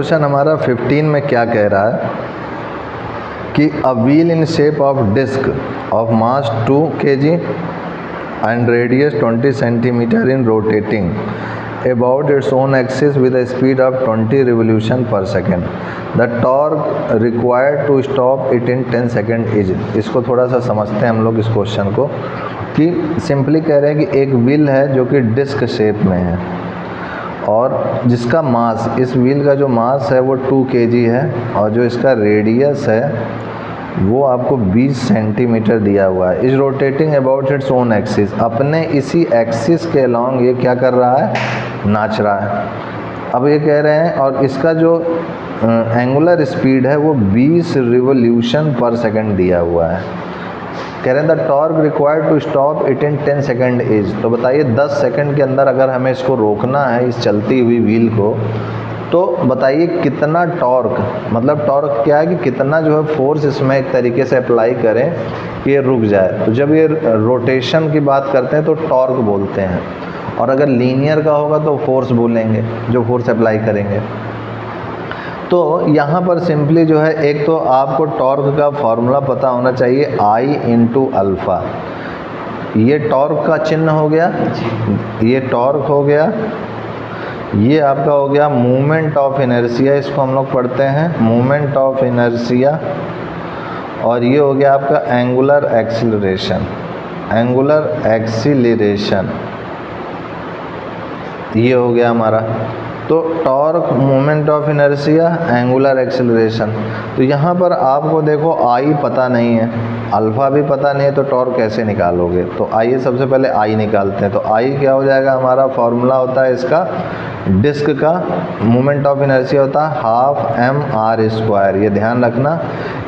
Question हमारा 15 में क्या कह रहा है कि a wheel in shape of disc of mass 2 kg and radius 20 centimeter in rotating about its own axis with a speed of 20 revolution per second. The torque required to stop it in 10 second is. इसको थोड़ा सा समझते हैं हम लोग इस question को कि सिंपली कह रहे हैं कि एक व्हील है जो कि डिस्क शेप में है और जिसका मास, इस व्हील का जो मास है वो 2 kg है और जो इसका रेडियस है वो आपको 20 सेंटीमीटर दिया हुआ है। Is rotating about its own axis, अपने इसी एक्सिस के अलॉन्ग ये क्या कर रहा है, नाच रहा है। अब ये कह रहे हैं और इसका जो एंगुलर स्पीड है वो 20 रिवोल्यूशन पर सेकंड दिया हुआ है। कह रहे हैं the torque required to stop it in 10 second is. तो बताइए 10 सेकंड के अंदर अगर हमें इसको रोकना है, इस चलती हुई व्हील को, तो बताइए कितना टॉर्क, मतलब टॉर्क क्या है कि कितना जो है फोर्स इसमें एक तरीके से अप्लाई करें कि ये रुक जाए। तो जब ये रोटेशन की बात करते हैं तो टॉर्क बोलते हैं और अगर लीनियर का होगा तो फोर्स बोलेंगे, जो फोर्स अप्लाई करेंगे। तो यहाँ पर सिंपली जो है एक तो आपको टॉर्क का फॉर्मूला पता होना चाहिए I इंटू अल्फ़ा। ये टॉर्क का चिन्ह हो गया, ये टॉर्क हो गया, ये आपका हो गया मूवमेंट ऑफ इनर्शिया, इसको हम लोग पढ़ते हैं मूवमेंट ऑफ इनर्शिया, और ये हो गया आपका एंगुलर एक्सीलरेशन, एंगुलर एक्सीलरेशन, ये हो गया हमारा। तो torque, moment of inertia, angular acceleration. तो यहाँ पर आपको देखो आई पता नहीं है, अल्फ़ा भी पता नहीं है, तो टॉर्क कैसे निकालोगे। तो आइए सबसे पहले आई निकालते हैं। तो आई क्या हो जाएगा, हमारा फॉर्मूला होता है इसका, डिस्क का मोमेंट ऑफ इनर्शिया होता है ½ mr²। ये ध्यान रखना,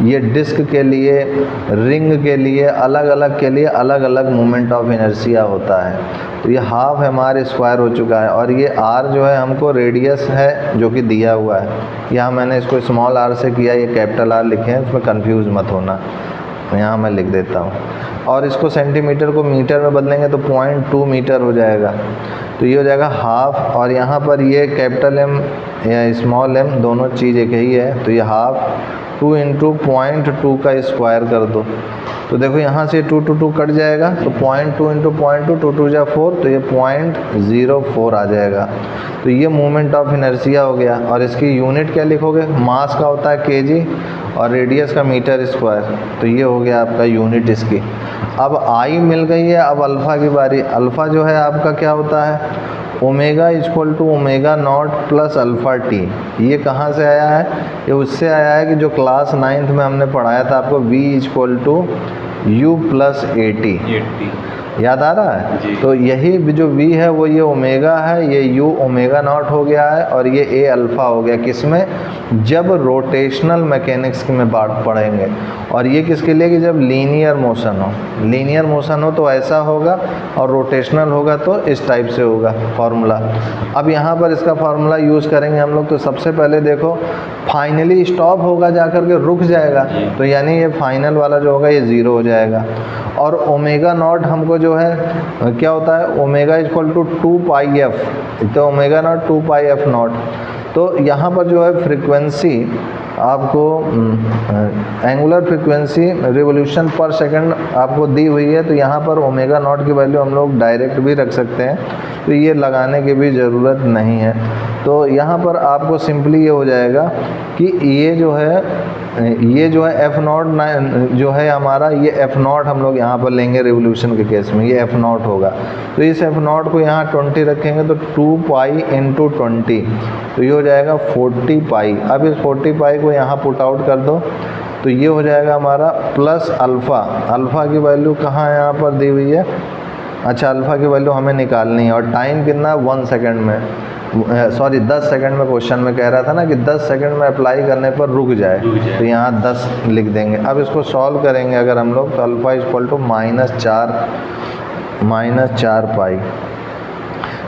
ये डिस्क के लिए, रिंग के लिए, अलग अलग के लिए अलग अलग मोमेंट ऑफ इनर्शिया होता है। तो ये ½ mr² हो चुका है और ये r जो है हमको रेडियस है जो कि दिया हुआ है। यहाँ मैंने इसको स्मॉल r से किया, ये कैपिटल R लिखे हैं, इसमें कंफ्यूज मत होना, यहाँ मैं लिख देता हूँ। और इसको सेंटीमीटर को मीटर में बदलेंगे तो 0.2 मीटर हो जाएगा। तो ये हो जाएगा हाफ, और यहाँ पर ये कैपिटल M या स्मॉल m दोनों चीज़ एक ही है, तो ये ½ 2 इंटू 0.2 का स्क्वायर कर दो। तो देखो यहाँ से 2 to 2 कट जाएगा, तो 0.2 इंटू 0.2, 2 2 जा 4, तो ये 0.04 आ जाएगा। तो ये मूवमेंट ऑफ इनर्शिया हो गया। और इसकी यूनिट क्या लिखोगे, मास का होता है kg और रेडियस का मीटर स्क्वायर। तो ये हो गया आपका यूनिट इसकी। अब आई मिल गई है, अब अल्फ़ा की बारी। अल्फ़ा जो है आपका क्या होता है, omega equal to omega naught plus alpha t. ये कहाँ से आया है, ये उससे आया है कि जो क्लास 9th में हमने पढ़ाया था आपको, V equal to U plus AT, याद आ रहा है। तो यही जो V है वो ये ओमेगा है, ये U ओमेगा नॉट हो गया है और ये A अल्फ़ा हो गया। किसमें, जब रोटेशनल मैकेनिक्स में बात पढ़ेंगे। और ये किसके लिए, कि जब लीनियर मोशन हो, लीनियर मोशन हो तो ऐसा होगा और रोटेशनल होगा तो इस टाइप से होगा फार्मूला। अब यहाँ पर इसका फार्मूला यूज़ करेंगे हम लोग। तो सबसे पहले देखो, फाइनली स्टॉप होगा, जा कर के रुक जाएगा, तो यानी ये फाइनल वाला जो होगा ये 0 हो जाएगा। और ओमेगा नॉट हमको जो है क्या होता है, ओमेगा इक्वल टू 2πf, तो ओमेगा नॉट 2πf नॉट। तो यहाँ पर जो है फ्रीक्वेंसी आपको angular frequency revolution per second आपको दी हुई है। तो यहाँ पर ओमेगा नॉट की वैल्यू हम लोग डायरेक्ट भी रख सकते हैं, तो ये लगाने की भी ज़रूरत नहीं है। तो यहाँ पर आपको सिंपली ये हो जाएगा कि ये जो है F0 जो है हमारा, ये F0 हम लोग यहाँ पर लेंगे रिवोल्यूशन के केस में, ये F0 होगा। तो इस F0 को यहाँ 20 रखेंगे तो 2π इंटू 20, तो ये हो जाएगा 40π। अब इस 40π को यहाँ पुट आउट कर दो, तो ये हो जाएगा हमारा प्लस अल्फ़ा। अल्फ़ा की वैल्यू कहाँ यहाँ पर दी हुई है, अच्छा अल्फ़ा की वैल्यू हमें निकालनी है। और टाइम कितना, 1 सेकंड में, सॉरी 10 सेकंड में क्वेश्चन में कह रहा था ना कि 10 सेकंड में अप्लाई करने पर रुक जाए, तो यहाँ 10 लिख देंगे। अब इसको सॉल्व करेंगे अगर हम लोग, तो अल्फ़ा इक्वल टू -4π।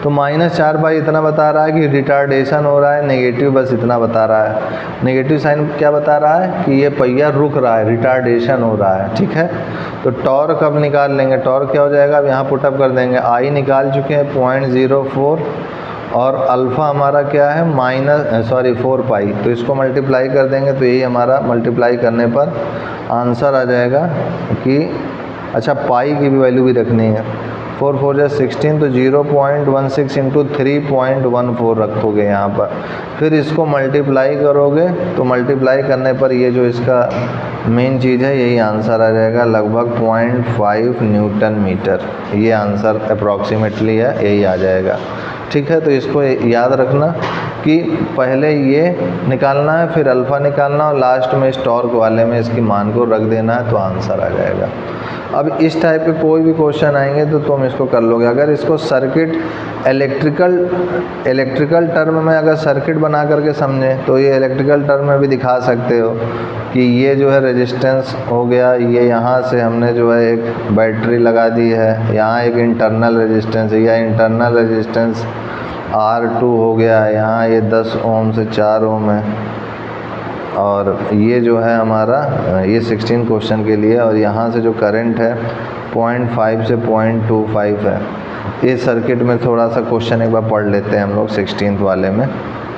तो -4π इतना बता रहा है कि रिटार्डेशन हो रहा है, नेगेटिव बस इतना बता रहा है। नेगेटिव साइन क्या बता रहा है कि ये पहिया रुक रहा है, रिटार्डेशन हो रहा है, ठीक है। तो टॉर्क अब निकाल लेंगे, टॉर्क क्या हो जाएगा, अब यहाँ पुटअप कर देंगे। आई निकाल चुके हैं 0.04 और अल्फ़ा हमारा क्या है फोर पाई, तो इसको मल्टीप्लाई कर देंगे तो यही हमारा मल्टीप्लाई करने पर आंसर आ जाएगा कि अच्छा पाई की भी वैल्यू भी रखनी है, 4 4 जा 16 तो 0.16 इंटू 3.14 रखोगे यहाँ पर, फिर इसको मल्टीप्लाई करोगे तो मल्टीप्लाई करने पर ये जो इसका मेन चीज़ है यही आंसर आ जाएगा, लगभग 0.5 न्यूटन मीटर, ये आंसर अप्रॉक्सीमेटली है, यही आ जाएगा। ठीक है, तो इसको याद रखना कि पहले ये निकालना है, फिर अल्फ़ा निकालना और लास्ट में इस टॉर्क वाले में इसकी मान को रख देना है तो आंसर आ जाएगा। अब इस टाइप के कोई भी क्वेश्चन आएंगे तो तुम इसको कर लोगे। अगर इसको सर्किट इलेक्ट्रिकल टर्म में अगर सर्किट बना करके समझे तो ये इलेक्ट्रिकल टर्म में भी दिखा सकते हो कि ये जो है रेजिस्टेंस हो गया, ये यहाँ से हमने जो है एक बैटरी लगा दी है, यहाँ एक इंटरनल रेजिस्टेंस है, या इंटरनल रेजिस्टेंस R2 हो गया, यहाँ ये 10 ओम से 4 ओम है, और ये जो है हमारा ये 16 क्वेश्चन के लिए, और यहाँ से जो करंट है 0.5 से 0.25 है। ये सर्किट में थोड़ा सा क्वेश्चन एक बार पढ़ लेते हैं हम लोग 16th वाले में,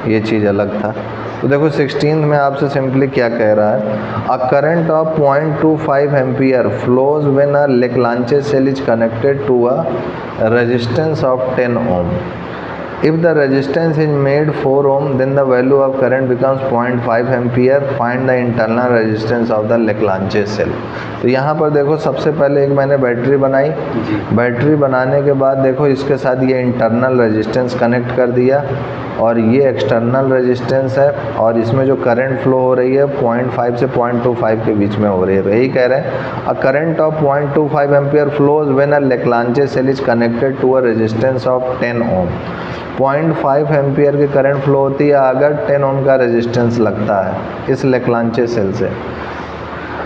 ये चीज़ अलग था। तो देखो 16th में आपसे सिंपली क्या कह रहा है, a current of 0.25 ampere flows when a Leclanche cell is connected to a resistance of 10 ohm. If the resistance is made 4 ohm, then the value of current becomes 0.5 ampere. Find the internal resistance of the Lagrange cell. तो यहाँ पर देखो सबसे पहले एक मैंने battery बनाई, battery बनाने के बाद देखो इसके साथ ये इंटरनल रेजिस्टेंस कनेक्ट कर दिया, और ये एक्सटर्नल रेजिस्टेंस है, और इसमें जो करंट फ्लो हो रही है 0.5 से 0.25 के बीच में हो रही है। तो यही कह रहे हैं, a current of 0.25 ampere flows when a Leclanche cell is connected to a resistance of 10 ohm. 0.5 ampere की करंट फ्लो होती है अगर 10 ओम का रेजिस्टेंस लगता है इस लेग्रांजे सेल से।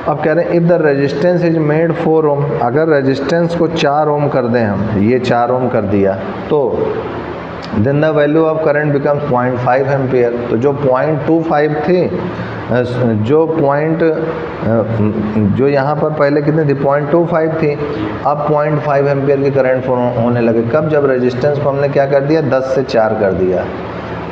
अब कह रहे हैं if the resistance is made 4 ओम, अगर रेजिस्टेंस को 4 ओम कर दें हम, ये 4 ओम कर दिया, तो then the value of current becomes 0.5 ampere. तो जो 0.25 थी, जो यहाँ पर पहले कितनी थी 0.25 थी, अब 0.5 एम्पियर की करंट होने लगे। कब? जब रेजिस्टेंस को हमने क्या कर दिया, 10 से 4 कर दिया।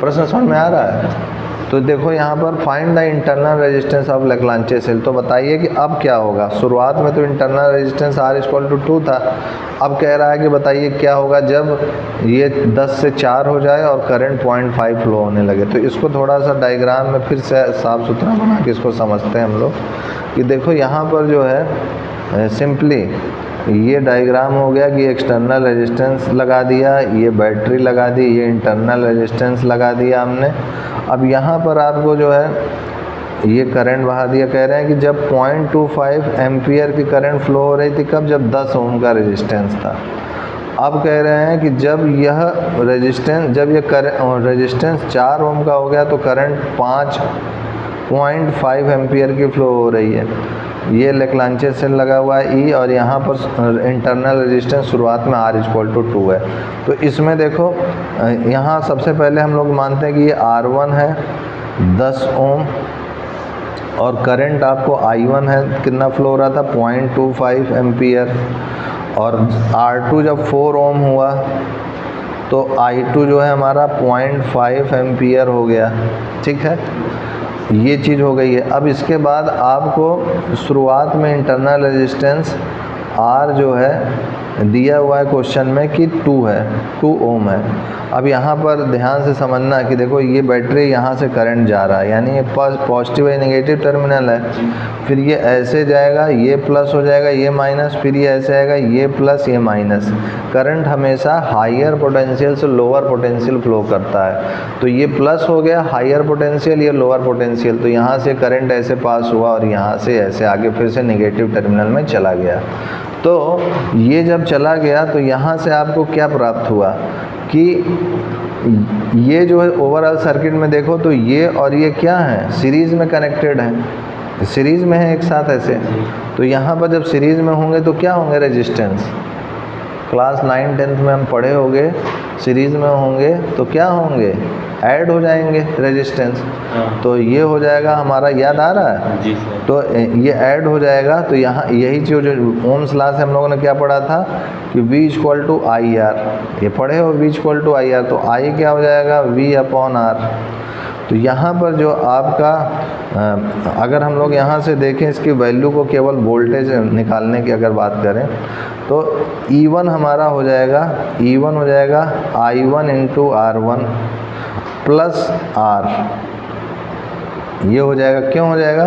प्रश्न समझ में आ रहा है? तो देखो यहाँ पर find the internal resistance of Leclanche cell. तो बताइए कि अब क्या होगा। शुरुआत में तो इंटरनल रेजिस्टेंस R=2 था, अब कह रहा है कि बताइए क्या होगा जब ये 10 से 4 हो जाए और करंट 0.5 फ्लो होने लगे। तो इसको थोड़ा सा डायग्राम में फिर से साफ़ सुथरा बना के इसको समझते हैं हम लोग कि देखो यहाँ पर जो है सिंपली ये डायग्राम हो गया कि एक्सटर्नल रेजिस्टेंस लगा दिया, ये बैटरी लगा दी, ये इंटरनल रेजिस्टेंस लगा दिया हमने। अब यहाँ पर आपको जो है ये करंट बहा दिया। कह रहे हैं कि जब 0.25 एम्पियर की करंट फ्लो हो रही थी, कब? जब 10 ओम का रेजिस्टेंस था। अब कह रहे हैं कि जब यह रेजिस्टेंस, जब ये रेजिस्टेंस 4 ओम का हो गया तो करंट 5.5 एम्पियर की फ्लो हो रही है। ये लेग्रांजे सेल लगा हुआ है E, और यहाँ पर इंटरनल रेजिस्टेंस शुरुआत में R=2 है। तो इसमें देखो यहाँ सबसे पहले हम लोग मानते हैं कि ये R1 है 10 ओम, और करंट आपको I1 है, कितना फ्लो हो रहा था 0.25 एम्पियर, और R2 जब 4 ओम हुआ तो I2 जो है हमारा 0.5 एम्पियर हो गया। ठीक है, ये चीज़ हो गई है। अब इसके बाद आपको शुरुआत में इंटरनल रेजिस्टेंस R जो है दिया हुआ है क्वेश्चन में कि 2 ओम है। अब यहाँ पर ध्यान से समझना कि देखो ये बैटरी यहाँ से करंट जा रहा है, यानी ये पॉजिटिव है, नेगेटिव टर्मिनल है, फिर ये ऐसे जाएगा, ये प्लस हो जाएगा, ये माइनस, फिर ये ऐसे आएगा, ये प्लस, ये माइनस। करंट हमेशा हायर पोटेंशियल से लोअर पोटेंशियल फ्लो करता है। तो ये प्लस हो गया हायर पोटेंशियल, ये लोअर पोटेंशियल, तो यहाँ से करंट ऐसे पास हुआ और यहाँ से ऐसे आगे फिर से नेगेटिव टर्मिनल में चला गया। तो ये जब चला गया तो यहाँ से आपको क्या प्राप्त हुआ कि ये जो है ओवरऑल सर्किट में देखो तो ये और ये क्या है, सीरीज़ में कनेक्टेड है, सीरीज़ में है एक साथ ऐसे। तो यहाँ पर जब सीरीज़ में होंगे तो क्या होंगे, रेजिस्टेंस। क्लास 9-10 में हम पढ़े होंगे, सीरीज़ में होंगे तो क्या होंगे, ऐड हो जाएंगे रेजिस्टेंस। हाँ। तो ये हो जाएगा हमारा, याद आ रहा है? जी सर। तो ये ऐड हो जाएगा। तो यहाँ यही चीज़ जो ओम्स लॉ से हम लोगों ने क्या पढ़ा था कि V equal to I R, ये पढ़े हो, V equal to I R. तो आई क्या हो जाएगा, V अपॉन आर। तो यहाँ पर जो आपका अगर हम लोग यहाँ से देखें इसकी वैल्यू को, केवल वोल्टेज निकालने की अगर बात करें, तो E1 हमारा हो जाएगा, E1 हो जाएगा I1 into R1 plus R। ये हो जाएगा, क्यों हो जाएगा,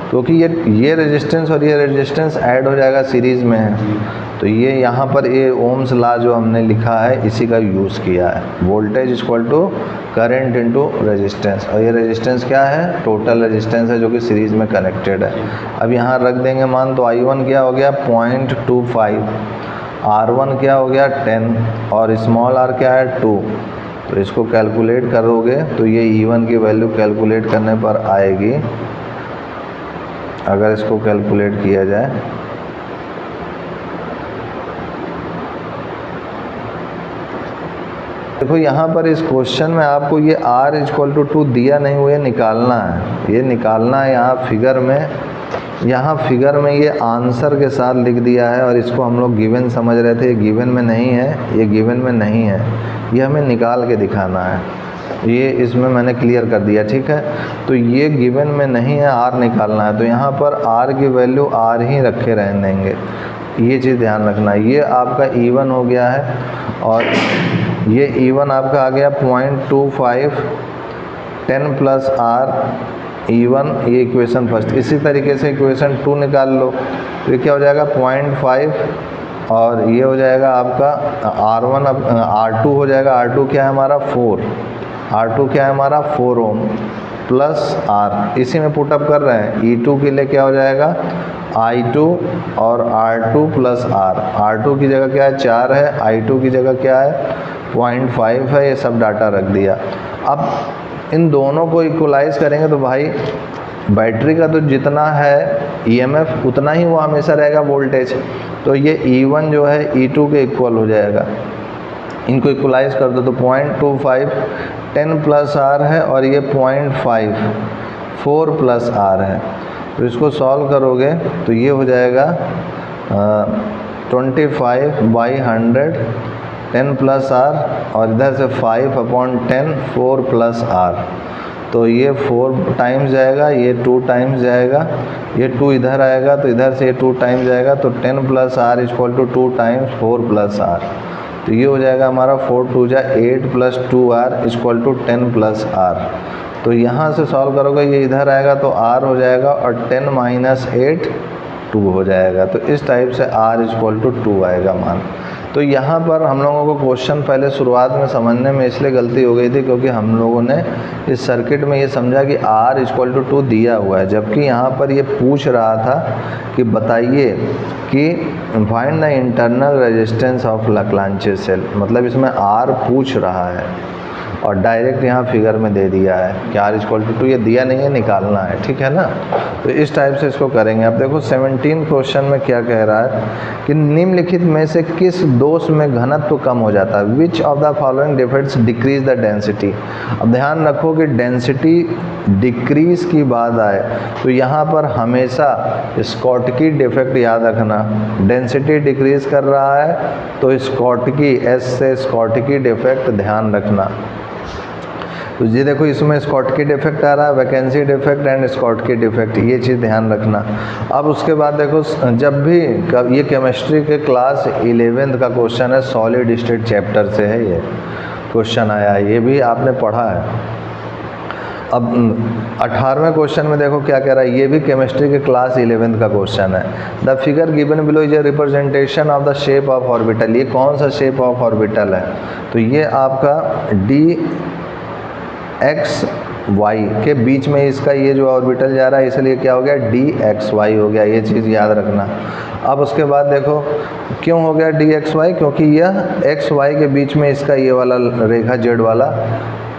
क्योंकि ये रेजिस्टेंस और ये रेजिस्टेंस ऐड हो जाएगा, सीरीज़ में है। तो ये यहाँ पर ये ओम्स लॉ जो हमने लिखा है इसी का यूज़ किया है, voltage equal to current into resistance. और ये रेजिस्टेंस क्या है, टोटल रेजिस्टेंस है जो कि सीरीज़ में कनेक्टेड है। अब यहाँ रख देंगे मान, तो I1 क्या हो गया 0.25, R1 क्या हो गया 10 और स्मॉल r क्या है 2। तो इसको कैलकुलेट करोगे तो ये E1 की वैल्यू कैलकुलेट करने पर आएगी, अगर इसको कैलकुलेट किया जाए, देखो यहाँ पर इस क्वेश्चन में आपको ये R इक्वल टू 2 दिया नहीं हुआ, ये निकालना है, ये निकालना है यहाँ फिगर में। यहाँ फिगर में ये आंसर के साथ लिख दिया है और इसको हम लोग गिवन समझ रहे थे, ये गिवन में नहीं है, ये गिवन में नहीं है, ये हमें निकाल के दिखाना है। ये इसमें मैंने क्लियर कर दिया, ठीक है। तो ये गिवन में नहीं है, R निकालना है। तो यहाँ पर R की वैल्यू R ही रखे रहने देंगे, ये चीज़ ध्यान रखना। ये आपका E1 हो गया है और ये E1 आपका आ गया 0.25, 10 प्लस R E1, ये इक्वेशन फर्स्ट। इसी तरीके से इक्वेशन 2 निकाल लो, तो ये क्या हो जाएगा 0.5 और ये हो जाएगा आपका R1, अब R2 हो जाएगा, R2 क्या है हमारा 4, R2 क्या है हमारा 4 ओम प्लस R, इसी में पुटअप कर रहे हैं। E2 के लिए क्या हो जाएगा I2 और R2 प्लस R, R2 की जगह क्या है 4 है, I2 की जगह क्या है 0.5 है, ये सब डाटा रख दिया। अब इन दोनों को इक्वलाइज करेंगे तो भाई बैटरी का तो जितना है EMF उतना ही वो हमेशा रहेगा वोल्टेज। तो ये E1 जो है E2 के इक्वल हो जाएगा, इनको इक्वलाइज कर दो तो 0.25, 10 प्लस R है और ये 0.5, 4 प्लस R है। तो इसको सॉल्व करोगे तो ये हो जाएगा 25/100, 10 प्लस R और इधर से 5/10, 4 प्लस R। तो ये 4 टाइम्स जाएगा, ये 2 टाइम्स जाएगा, ये 2 इधर आएगा तो इधर से ये 2 टाइम्स जाएगा। तो 10 plus R equal to 2 times 4 plus R। तो ये हो जाएगा हमारा 4 2 जा 8 plus 2R equal to 10 plus R। तो यहाँ से सॉल्व करोगे, ये इधर आएगा तो R हो जाएगा और 10 माइनस 8 2 हो जाएगा। तो इस टाइप से R इक्वल टू 2 आएगा मान। तो यहाँ पर हम लोगों को क्वेश्चन पहले शुरुआत में समझने में इसलिए गलती हो गई थी क्योंकि हम लोगों ने इस सर्किट में ये समझा कि R इक्वल टू 2 दिया हुआ है, जबकि यहाँ पर ये पूछ रहा था कि बताइए कि find the internal resistance of Leclanche cell, मतलब इसमें R पूछ रहा है और डायरेक्ट यहाँ फिगर में दे दिया है कि R इक्वल टू 2, ये दिया नहीं है, निकालना है, ठीक है ना। तो इस टाइप से इसको करेंगे। अब देखो 17 क्वेश्चन में क्या कह रहा है कि निम्नलिखित में से किस दोष में घनत्व कम हो जाता है, which of the following defects decrease the density. अब ध्यान रखो कि डेंसिटी डिक्रीज की बात आए तो यहाँ पर हमेशा स्कॉटकी डिफेक्ट याद रखना। डेंसिटी डिक्रीज कर रहा है तो स्कॉटकी, एस से स्कॉटकी डिफेक्ट ध्यान रखना। तो ये देखो इसमें स्कॉटकी डिफेक्ट आ रहा है, vacancy defect and Schottky defect, ये चीज़ ध्यान रखना। अब उसके बाद देखो जब भी ये केमिस्ट्री के क्लास 11th का क्वेश्चन है, सॉलिड स्टेट चैप्टर से है ये क्वेश्चन आया है, ये भी आपने पढ़ा है। अब 18वें क्वेश्चन में देखो क्या कह रहा है, ये भी केमिस्ट्री के क्लास 11th का क्वेश्चन है। The figure given below is a representation of the shape of orbital. ये कौन सा शेप ऑफ ऑर्बिटल है, तो ये आपका DXY के बीच में इसका ये जो ऑर्बिटल जा रहा है, इसलिए क्या हो गया DXY हो गया, ये चीज़ याद रखना। अब उसके बाद देखो क्यों हो गया DXY, क्योंकि यह XY के बीच में इसका ये वाला रेखा जेड वाला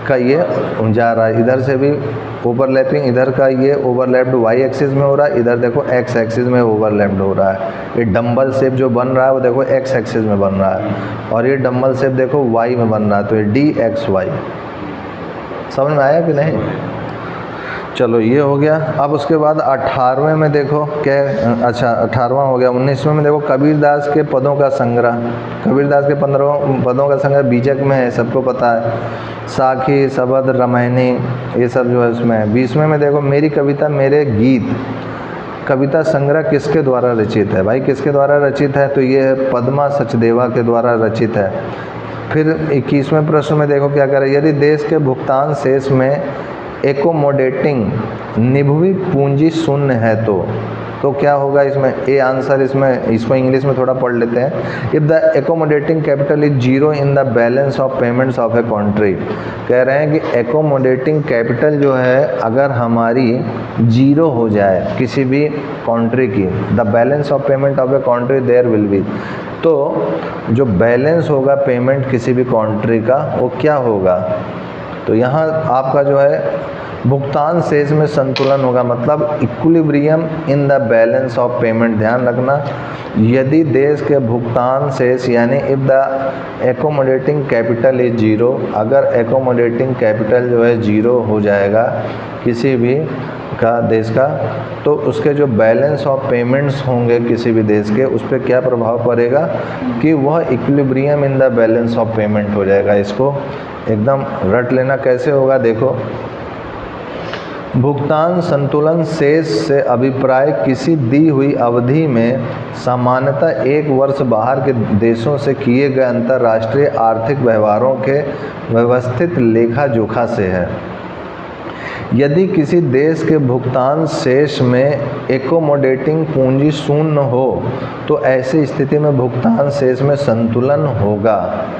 का ये जा रहा है, इधर से भी ओवरलैपिंग, इधर का ये ओवरलैप्ड y एक्सिस में हो रहा है, इधर देखो x एक्सिस में ओवरलैप्ड हो रहा है। ये डंबल शेप जो बन रहा है वो देखो x एक्सिस में बन रहा है और ये डंबल शेप देखो y में बन रहा है, तो ये DXY। समझ में आया कि नहीं? चलो ये हो गया। अब उसके बाद 18वें में देखो क्या, अच्छा 18वां हो गया। 19वें में देखो कबीरदास के पदों का संग्रह। कबीरदास के 15 पदों का संग्रह बीजक में है, सबको पता है। साखी, शबद, रामायणी, ये सब जो है उसमें है। 20वें में देखो मेरी कविता मेरे गीत। कविता संग्रह किसके द्वारा रचित है? भाई किसके द्वारा रचित है? तो ये है पद्मा सचदेवा के द्वारा रचित है। फिर 21वें प्रश्न में देखो क्या करें, यदि देश के भुगतान शेष में एकोमोडेटिंग निभवी पूंजी शून्य है तो क्या होगा इसमें? ए आंसर इसमें, इसको इंग्लिश में थोड़ा पढ़ लेते हैं। If the accommodating capital is zero in the balance of payments of a country. कह रहे हैं कि एकोमोडेटिंग कैपिटल जो है अगर हमारी जीरो हो जाए किसी भी कंट्री की, the balance of payment of a country there will be, तो जो बैलेंस होगा पेमेंट किसी भी कंट्री का वो क्या होगा? तो यहाँ आपका जो है भुगतान शेष में संतुलन होगा, मतलब equilibrium in the balance of payment. ध्यान रखना, यदि देश के भुगतान शेष यानी if the accommodating capital is zero, अगर एकोमोडेटिंग कैपिटल जो है जीरो हो जाएगा किसी भी का देश का, तो उसके जो बैलेंस ऑफ पेमेंट्स होंगे किसी भी देश के, उस पर क्या प्रभाव पड़ेगा कि वह equilibrium in the balance of payment हो जाएगा। इसको एकदम रट लेना। कैसे होगा देखो, भुगतान संतुलन शेष से अभिप्राय किसी दी हुई अवधि में सामान्यतः एक वर्ष बाहर के देशों से किए गए अंतर्राष्ट्रीय आर्थिक व्यवहारों के व्यवस्थित लेखा जोखा से है। यदि किसी देश के भुगतान शेष में एकोमोडेटिंग पूंजी शून्य हो तो ऐसी स्थिति में भुगतान शेष में संतुलन होगा,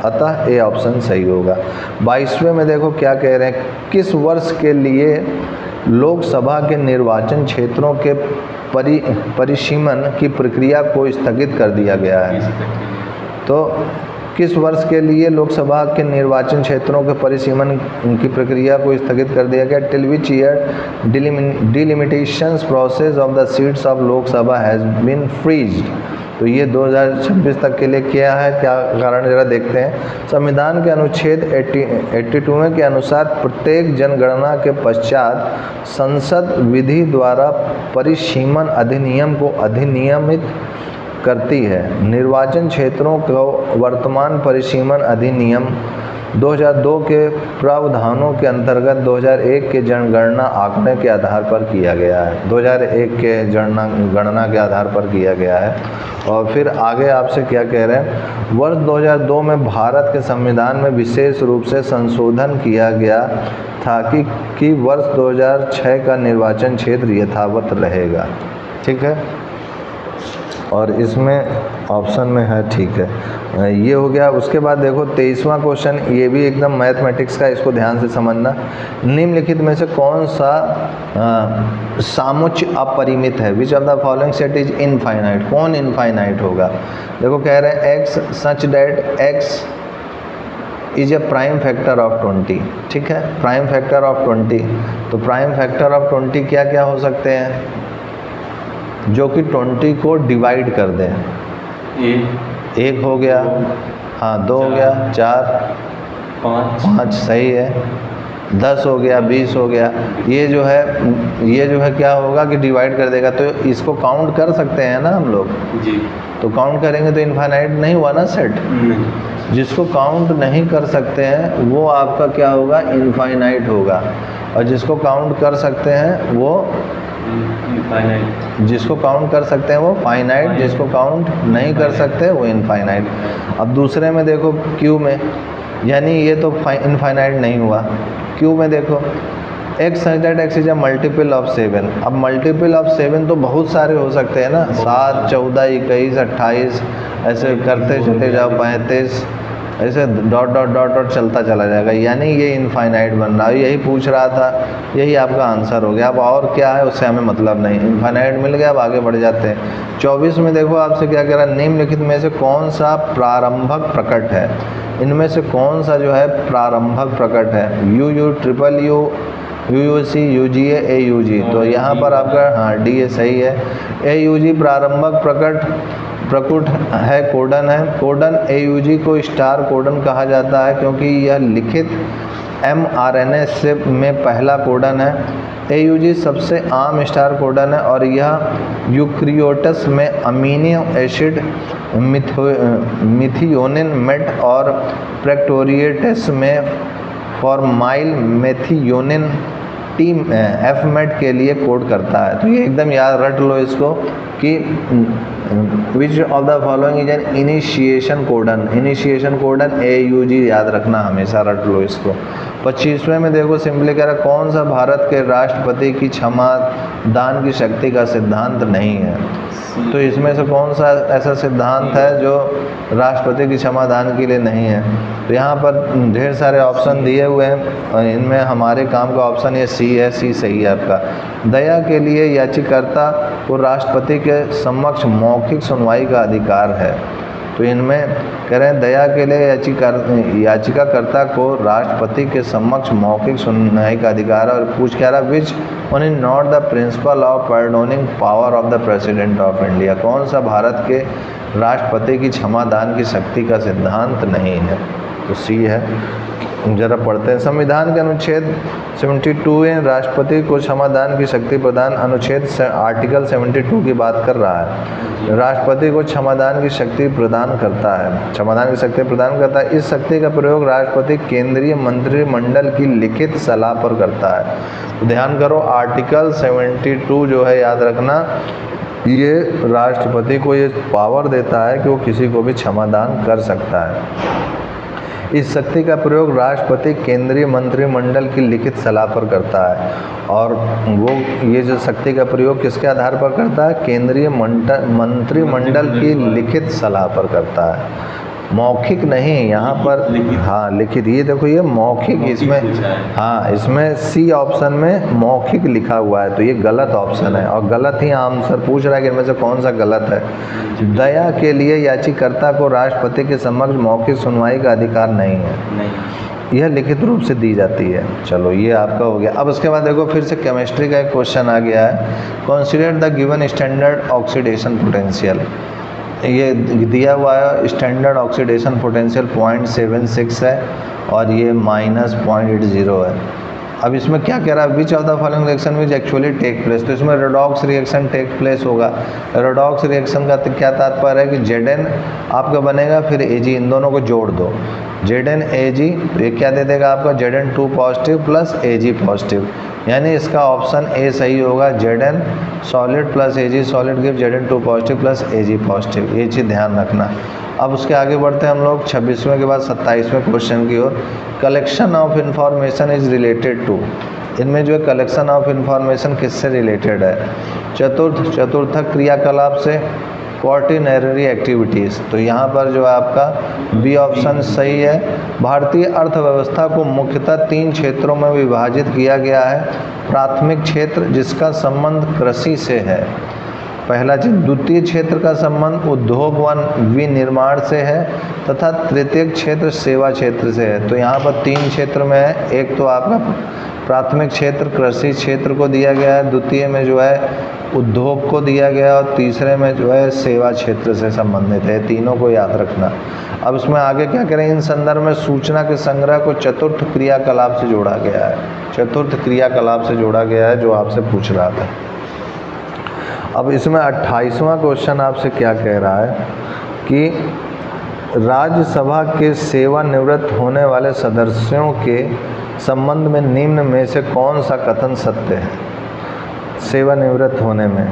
अतः ए ऑप्शन सही होगा। 22वें में देखो क्या कह रहे हैं, किस वर्ष के लिए लोकसभा के निर्वाचन क्षेत्रों के परिसीमन की प्रक्रिया को स्थगित कर दिया गया है? तो किस वर्ष के लिए लोकसभा के निर्वाचन क्षेत्रों के परिसीमन की प्रक्रिया को स्थगित कर दिया गया? Till which year delimitations process of the seats of Lok Sabha has been freezed. तो ये 2026 तक के लिए क्या है, क्या कारण जरा देखते हैं। संविधान के अनुच्छेद 82वें के अनुसार प्रत्येक जनगणना के पश्चात संसद विधि द्वारा परिसीमन अधिनियम को अधिनियमित करती है। निर्वाचन क्षेत्रों को वर्तमान परिसीमन अधिनियम 2002 के प्रावधानों के अंतर्गत 2001 के जनगणना आंकड़े के आधार पर किया गया है। 2001 के गणना के आधार पर किया गया है। और फिर आगे आपसे क्या कह रहे हैं, वर्ष 2002 में भारत के संविधान में विशेष रूप से संशोधन किया गया था कि वर्ष 2006 का निर्वाचन क्षेत्र यथावत रहेगा। ठीक है, और इसमें ऑप्शन में है, ठीक है, ये हो गया। उसके बाद देखो 23वां क्वेश्चन, ये भी एकदम मैथमेटिक्स का, इसको ध्यान से समझना। निम्नलिखित में से कौन सा सामुच्य अपरिमित है? Which of the following set is infinite? कौन इनफाइनाइट होगा? देखो कह रहे हैं x such that x is a prime factor of 20। ठीक है, प्राइम फैक्टर ऑफ 20। तो प्राइम फैक्टर ऑफ 20 क्या क्या हो सकते हैं जो कि 20 को डिवाइड कर दें? एक हो गया, हाँ 2 हो गया, 4, 5 सही है, 10 हो गया, 20 हो गया। ये जो है क्या होगा कि डिवाइड कर देगा। तो इसको काउंट कर सकते हैं ना हम लोग जी। तो काउंट करेंगे तो इनफाइनाइट नहीं हुआ ना सेट। जिसको काउंट नहीं कर सकते हैं वो आपका क्या होगा, इनफाइनाइट होगा। और जिसको काउंट कर सकते हैं वो इनफाइनाइट, जिसको काउंट कर सकते हैं वो फाइनाइट, जिसको काउंट नहीं कर सकते वो इनफाइनाइट। अब दूसरे में देखो क्यू में, यानी ये तो इनफाइनाइट नहीं हुआ। क्यू में देखो x such that x is a multiple of 7। अब मल्टीपल ऑफ 7 तो बहुत सारे हो सकते हैं ना, 7, 14, 21, 28, ऐसे करते चले जाओ, 35, ऐसे डॉट डॉट डॉट डॉट चलता चला जाएगा, यानी ये इनफाइनाइट बन रहा है। यही पूछ रहा था, यही आपका आंसर हो गया। अब और क्या है उससे हमें मतलब नहीं, इनफाइनाइट मिल गया। अब आगे बढ़ जाते हैं। 24 में देखो आपसे क्या कह रहा है, निम्नलिखित में से कौन सा प्रारंभक प्रकट है? इनमें से कौन सा जो है प्रारंभक प्रकट है? U, triple U, UUC, UGA, AUG. तो यहाँ पर आपका हाँ डी ए सही है। एयूजी प्रारंभक प्रकट है, कोडन है। कोडन एयूजी को स्टार कोडन कहा जाता है क्योंकि यह लिखित mRNA से में पहला कोडन है। AUG सबसे आम स्टार कोडन है और यह यूक्रियोटस में अमीनो एसिड मिथियोनिन मेट और प्रोकैरियोट्स में फॉर्माइल मेथियोनिन F-MET के लिए कोड करता है। तो ये एकदम याद रट लो इसको कि विच of the following is an initiation codon. Initiation codon AUG याद रखना, हमेशा रट लो इसको। 25वें में देखो सिंपली कह रहा है कौन सा भारत के राष्ट्रपति की क्षमा दान की शक्ति का सिद्धांत नहीं है। तो इसमें से कौन सा ऐसा सिद्धांत है जो राष्ट्रपति की क्षमा दान के लिए नहीं है। तो यहाँ पर ढेर सारे ऑप्शन दिए हुए हैं, इनमें हमारे काम का ऑप्शन ये C है। C सही है आपका। दया के लिए याचिकाकर्ता को राष्ट्रपति के समक्ष मौखिक सुनवाई का अधिकार है। तो इनमें कह रहे हैं दया के लिए याचिकाकर्ता को राष्ट्रपति के समक्ष मौखिक सुनवाई का अधिकार है। और पूछ कह रहा which one is not the principle of pardoning power of the president of India. कौन सा भारत के राष्ट्रपति की क्षमा दान की शक्ति का सिद्धांत नहीं है। तो C है। जरा पढ़ते हैं। संविधान के अनुच्छेद 72 में राष्ट्रपति को क्षमा दान की शक्ति प्रदान, अनुच्छेद आर्टिकल 72 की बात कर रहा है। राष्ट्रपति को क्षमादान की शक्ति प्रदान करता है, क्षमादान की शक्ति प्रदान करता है। इस शक्ति का प्रयोग राष्ट्रपति केंद्रीय मंत्रिमंडल की लिखित सलाह पर करता है। तो ध्यान करो, आर्टिकल 72 जो है याद रखना, ये राष्ट्रपति को ये पावर देता है कि वो किसी को भी क्षमादान कर सकता है। इस शक्ति का प्रयोग राष्ट्रपति केंद्रीय मंत्रिमंडल की लिखित सलाह पर करता है। और वो ये जो शक्ति का प्रयोग किसके आधार पर करता है? केंद्रीय मंत्रिमंडल की लिखित सलाह पर करता है, मौखिक नहीं यहाँ पर। हाँ लिखित, ये देखो ये मौखिक, इसमें हाँ इसमें C ऑप्शन में मौखिक लिखा हुआ है, तो ये गलत ऑप्शन है और गलत ही आंसर पूछ रहा है कि इनमें से कौन सा गलत है। दया के लिए याचिकाकर्ता को राष्ट्रपति के समक्ष मौखिक सुनवाई का अधिकार नहीं है, यह लिखित रूप से दी जाती है। चलो ये आपका हो गया। अब उसके बाद देखो फिर से केमिस्ट्री का एक क्वेश्चन आ गया है। Consider the given standard oxidation potential. ये दिया हुआ है स्टैंडर्ड ऑक्सीडेशन पोटेंशियल 0.76 है और ये -0.80 है। अब इसमें क्या कह रहा है? Which of the following reaction which actually take place. तो इसमें रेडॉक्स रिएक्शन टेक प्लेस होगा। रेडॉक्स रिएक्शन का क्या तात्पर्य है कि Zn आपका बनेगा, फिर Ag, इन दोनों को जोड़ दो, Zn Ag, तो ये क्या दे देगा आपका Zn2 positive plus Ag positive, यानी इसका ऑप्शन A सही होगा। Zn solid plus Ag solid give Zn2 positive plus Ag positive, ये चीज़ ध्यान रखना। अब उसके आगे बढ़ते हैं हम लोग 26वें के बाद 27वें क्वेश्चन की ओर। Collection of information is related to. इनमें जो है कलेक्शन ऑफ इंफॉर्मेशन किससे रिलेटेड है? चतुर्थक क्रियाकलाप से, क्वार्टिनरी एक्टिविटीज़। तो यहाँ पर जो है आपका बी ऑप्शन सही है। भारतीय अर्थव्यवस्था को मुख्यतः 3 क्षेत्रों में विभाजित किया गया है। प्राथमिक क्षेत्र जिसका संबंध कृषि से है, पहला चीज। द्वितीय क्षेत्र का संबंध उद्योग व विनिर्माण से है तथा तृतीय क्षेत्र सेवा क्षेत्र से है। तो यहाँ पर 3 क्षेत्र में है। एक तो आपका प्राथमिक क्षेत्र कृषि क्षेत्र को दिया गया है, द्वितीय में जो है उद्योग को दिया गया और तीसरे में जो है सेवा क्षेत्र से संबंधित है। तीनों को याद रखना। अब इसमें आगे क्या करें? इन संदर्भ में सूचना के संग्रह को चतुर्थ क्रियाकलाप से जोड़ा गया है। चतुर्थ क्रियाकलाप से जोड़ा गया है जो आपसे पूछ रहा था। अब इसमें 28वां क्वेश्चन आपसे क्या कह रहा है कि राज्यसभा के सेवानिवृत्त होने वाले सदस्यों के संबंध में निम्न में से कौन सा कथन सत्य है? सेवानिवृत्त होने में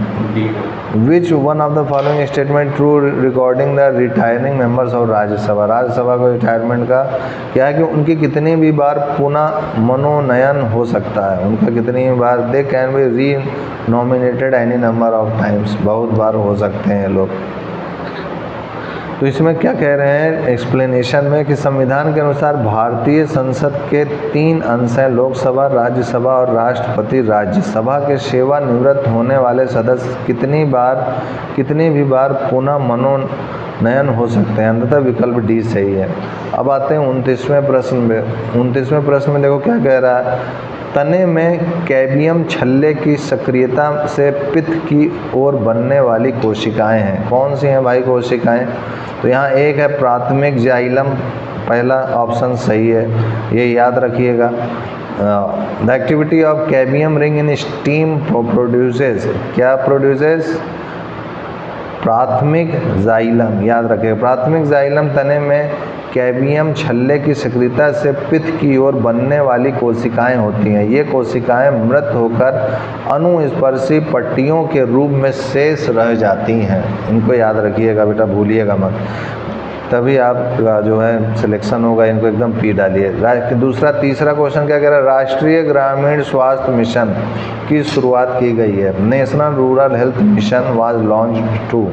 which one of the following statement true recording the retiring members of Rajya Sabha. Rajya Sabha को रिटायरमेंट का क्या है कि उनकी कितनी भी बार पुनः मनोनयन हो सकता है, उनका कितनी भी बार, दे कैन बी री nominated any number of times, बहुत बार हो सकते हैं लोग। तो इसमें क्या कह रहे हैं एक्सप्लेनेशन में कि संविधान के अनुसार भारतीय संसद के 3 अंश हैं, लोकसभा, राज्यसभा और राष्ट्रपति। राज्यसभा के सेवानिवृत्त होने वाले सदस्य कितनी भी बार पुनः मनोनयन हो सकते हैं, अंततः विकल्प डी सही है। अब आते हैं 29वें प्रश्न में। 29वें प्रश्न में देखो क्या कह रहा है? तने में कैबियम छल्ले की सक्रियता से पित्त की ओर बनने वाली कोशिकाएं हैं। कौन सी हैं भाई कोशिकाएं? तो यहाँ एक है प्राथमिक जाइलम, पहला ऑप्शन सही है, ये याद रखिएगा। The activity of cadmium ring in steam produces, क्या प्रोड्यूसेस? प्राथमिक जाइलम, याद रखिए। प्राथमिक जाइलम तने में कैडमियम छल्ले की सक्रियता से पित्त की ओर बनने वाली कोशिकाएं होती हैं। ये कोशिकाएं मृत होकर अनुस्पर्शी पट्टियों के रूप में शेष रह जाती हैं। इनको याद रखिएगा बेटा, भूलिएगा मत, तभी आपका जो है सिलेक्शन होगा। इनको एकदम पी डालिए। दूसरा तीसरा क्वेश्चन क्या कह रहा है? राष्ट्रीय ग्रामीण स्वास्थ्य मिशन की शुरुआत की गई है। National Rural Health Mission was launch to,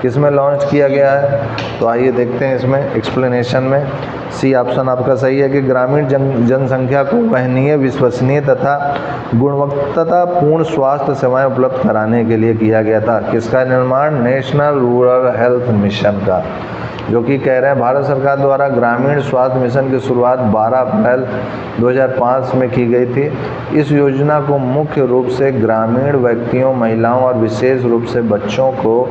किस में लॉन्च किया गया है? तो आइए देखते हैं इसमें एक्सप्लेनेशन में। सी ऑप्शन आपका सही है कि ग्रामीण जनसंख्या को वहनीय, विश्वसनीय तथा गुणवत्तापूर्ण स्वास्थ्य सेवाएं उपलब्ध कराने के लिए किया गया था। किसका निर्माण? नेशनल रूरल हेल्थ मिशन का, जो कि कह रहे हैं भारत सरकार द्वारा ग्रामीण स्वास्थ्य मिशन की शुरुआत 12 अप्रैल 2005 में की गई थी। इस योजना को मुख्य रूप से ग्रामीण व्यक्तियों, महिलाओं और विशेष रूप से बच्चों को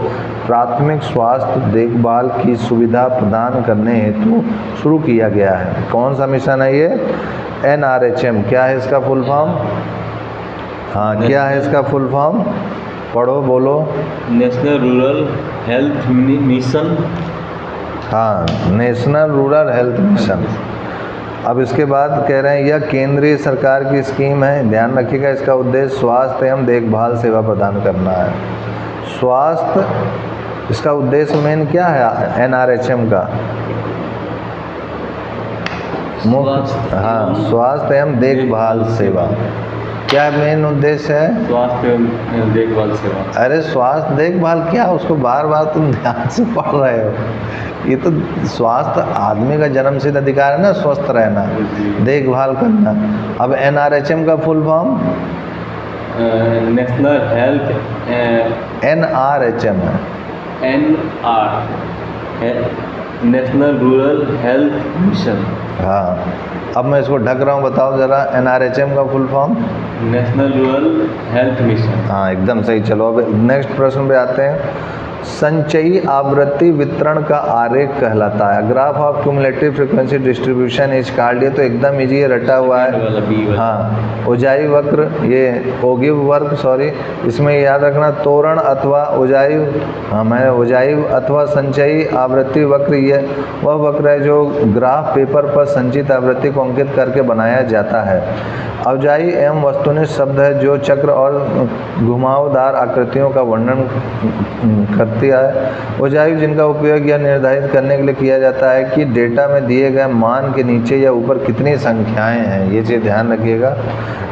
प्राथमिक स्वास्थ्य देखभाल की सुविधा प्रदान करने हेतु शुरू किया गया है। कौन सा मिशन है ये? NRHM। क्या है इसका फुल फॉर्म? हाँ, क्या है इसका फुल फॉर्म? पढ़ो, बोलो। National Rural Health mission. हाँ, नेशनल रूरल हेल्थ मिशन। अब इसके बाद कह रहे हैं यह केंद्रीय सरकार की स्कीम है। ध्यान रखिएगा, इसका उद्देश्य स्वास्थ्य एवं देखभाल सेवा प्रदान करना है। स्वास्थ्य, इसका उद्देश्य मेन क्या है NRHM का? मुख्य, हाँ, स्वास्थ्य एवं देखभाल सेवा। क्या मेन उद्देश्य है? स्वास्थ्य एवं देखभाल सेवा। अरे स्वास्थ्य देखभाल क्या, उसको बार बार तुम ध्यान से पढ़ रहे हो। ये तो स्वास्थ्य आदमी का जन्मसिद्ध अधिकार है ना, स्वस्थ रहना, देखभाल करना। अब NRHM का full form? National health NRHM है। National Rural Health mission. हाँ, अब मैं इसको ढक रहा हूँ, बताओ जरा NRHM का full form? National Rural Health mission. हाँ, एकदम सही। चलो अब नेक्स्ट प्रश्न पे आते हैं। संचयी आवृत्ति वितरण का आरेख कहलाता है। Graph of cumulative frequency distribution is called, ये तो एकदम इजी है, रटा हुआ है। हाँ, ओजाई वक्र, ये ओगिव वर्ग, सॉरी, इसमें याद रखना तोरण अथवा ओजाई, हाँ मैंने ओजाई अथवा संचयी आवृत्ति वक्र, ये वह वक्र है जो ग्राफ पेपर पर संचित आवृत्ति को अंकित करके बनाया जाता है। अवजाई एवं वस्तुनिष्ठ शब्द है जो चक्र और घुमावदार आकृतियों का वर्णन करती है। ओजाई जिनका उपयोग यह निर्धारित करने के लिए किया जाता है कि डेटा में दिए गए मान के नीचे या ऊपर कितनी संख्याएं हैं। ये चीज़ ध्यान रखिएगा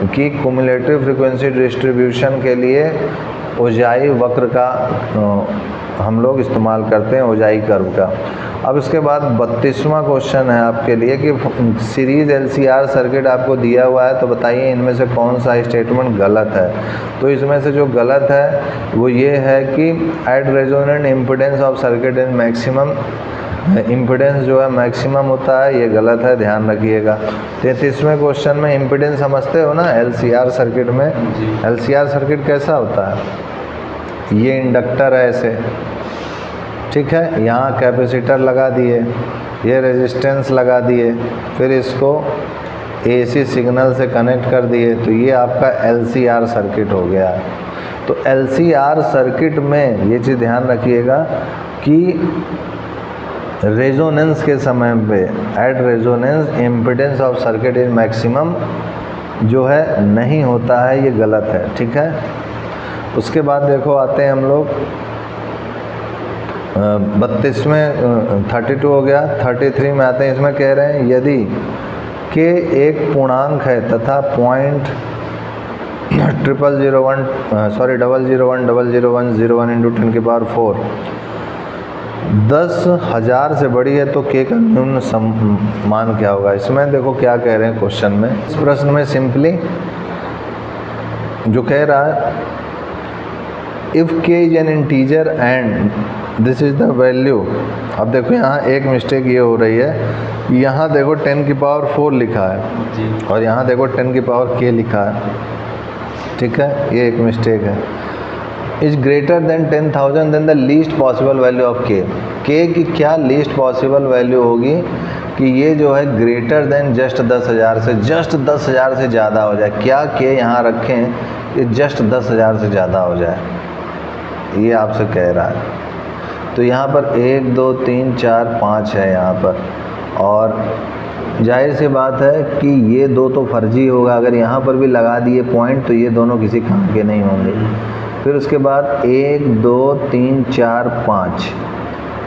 कि क्युमुलेटिव फ्रीक्वेंसी डिस्ट्रीब्यूशन के लिए ओजाई वक्र का हम लोग इस्तेमाल करते हैं, ओजाई कर्व का। अब इसके बाद 32वां क्वेश्चन है आपके लिए कि सीरीज LCR सर्किट आपको दिया हुआ है, तो बताइए इनमें से कौन सा स्टेटमेंट गलत है। तो इसमें से जो गलत है वो ये है कि at resonant impedance of circuit in maximum, impedance जो है मैक्सिमम होता है, ये गलत है, ध्यान रखिएगा। 33वें क्वेश्चन में इम्पीडेंस समझते हो ना LCR सर्किट में? LCR सर्किट कैसा होता है? ये इंडक्टर है ऐसे, ठीक है, यहाँ कैपेसिटर लगा दिए, ये रेजिस्टेंस लगा दिए, फिर इसको AC सिग्नल से कनेक्ट कर दिए, तो ये आपका LCR सर्किट हो गया। तो LCR सर्किट में ये चीज़ ध्यान रखिएगा कि रेजोनेंस के समय पे at resonance impedance of circuit is maximum जो है नहीं होता है, ये गलत है, ठीक है। उसके बाद देखो आते हैं हम लोग 32वें 32 हो गया, 33 में आते हैं। इसमें कह रहे हैं यदि k एक पूर्णांक है तथा पॉइंट 001 इंटू 10 की पावर 4 10,000 से बड़ी है तो k का न्यूनतम मान क्या होगा। इसमें देखो क्या कह रहे हैं क्वेश्चन में। इस प्रश्न में सिंपली जो कह रहा है if k is an integer and this is the value. अब देखो यहाँ एक मिस्टेक ये हो रही है, यहाँ देखो 10 की पावर 4 लिखा है जी, और यहाँ देखो 10 की पावर k लिखा है, ठीक है, ये एक मिस्टेक है। Is greater than 10,000 than the least possible value of K की क्या लीस्ट पॉसिबल वैल्यू होगी कि ये जो है ग्रेटर देन जस्ट 10,000 से ज़्यादा हो जाए। क्या के यहाँ रखें कि जस्ट 10,000 से ज़्यादा हो जाए, ये आपसे कह रहा है। तो यहाँ पर 1 2 3 4 5 है यहाँ पर, और जाहिर सी बात है कि ये दो तो फर्जी होगा। अगर यहाँ पर भी लगा दिए पॉइंट तो ये दोनों किसी काम के नहीं होंगे। फिर उसके बाद 1 2 3 4 5,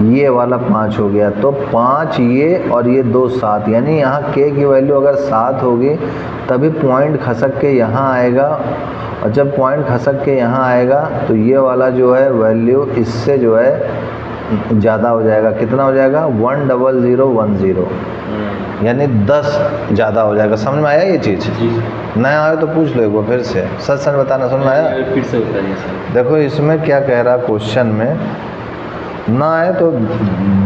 ये वाला 5 हो गया, तो 5 ये और ये 2 7, यानी यहाँ के की वैल्यू अगर 7 होगी तभी पॉइंट खसक के यहाँ आएगा, और जब पॉइंट खसक के यहाँ आएगा तो ये वाला जो है वैल्यू इससे जो है ज़्यादा हो जाएगा। कितना हो जाएगा? 10010, यानी 10 ज़्यादा हो जाएगा। समझ में आया ये चीज़? नया आए तो पूछ लो एक बार फिर से, सच बताना। समझ में आया? फिर से बताइए सर। देखो इसमें क्या कह रहा क्वेश्चन में, ना आए तो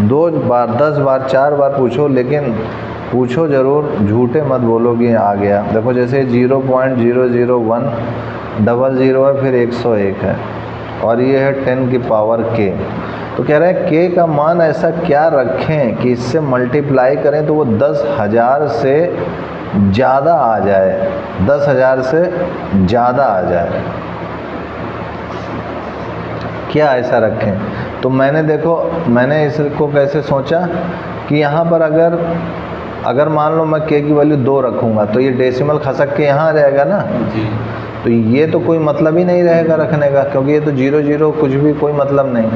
2 बार 10 बार 4 बार पूछो, लेकिन पूछो ज़रूर, झूठे मत बोलो कि आ गया। देखो जैसे 0.001 00 है, फिर 101 है, और ये है 10 की पावर के। तो कह रहे हैं के का मान ऐसा क्या रखें कि इससे मल्टीप्लाई करें तो वो 10,000 से ज़्यादा आ जाए, 10,000 से ज़्यादा आ जाए। क्या ऐसा रखें? तो मैंने इसको कैसे सोचा कि यहाँ पर अगर मान लो मैं के की वैल्यू 2 रखूँगा तो ये डेसिमल खसक के यहाँ आ जाएगा ना, जी। तो ये तो कोई मतलब ही नहीं रहेगा रखने का, क्योंकि ये तो 0 कुछ भी कोई मतलब नहीं।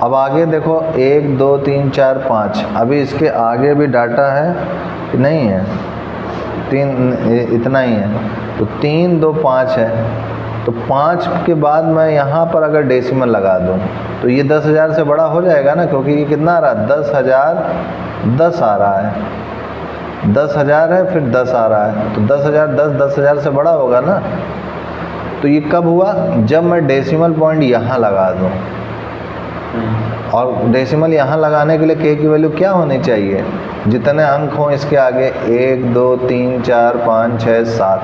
अब आगे देखो 1 2 3 4 5, अभी इसके आगे भी डाटा है कि नहीं है? 3 इतना ही है, तो 3 2 5 है, तो 5 के बाद मैं यहाँ पर अगर डेसिमल लगा दूँ तो ये 10,000 से बड़ा हो जाएगा ना, क्योंकि ये कितना आ रहा है? 10,010 आ रहा है, 10,000 है फिर 10 आ रहा है, तो 10,010 से बड़ा होगा ना। तो ये कब हुआ? जब मैं डेसिमल पॉइंट यहाँ लगा दूँ, और डेसिमल यहाँ लगाने के लिए के की वैल्यू क्या होनी चाहिए? जितने अंक हों इसके आगे, 1 2 3 4 5 6 7,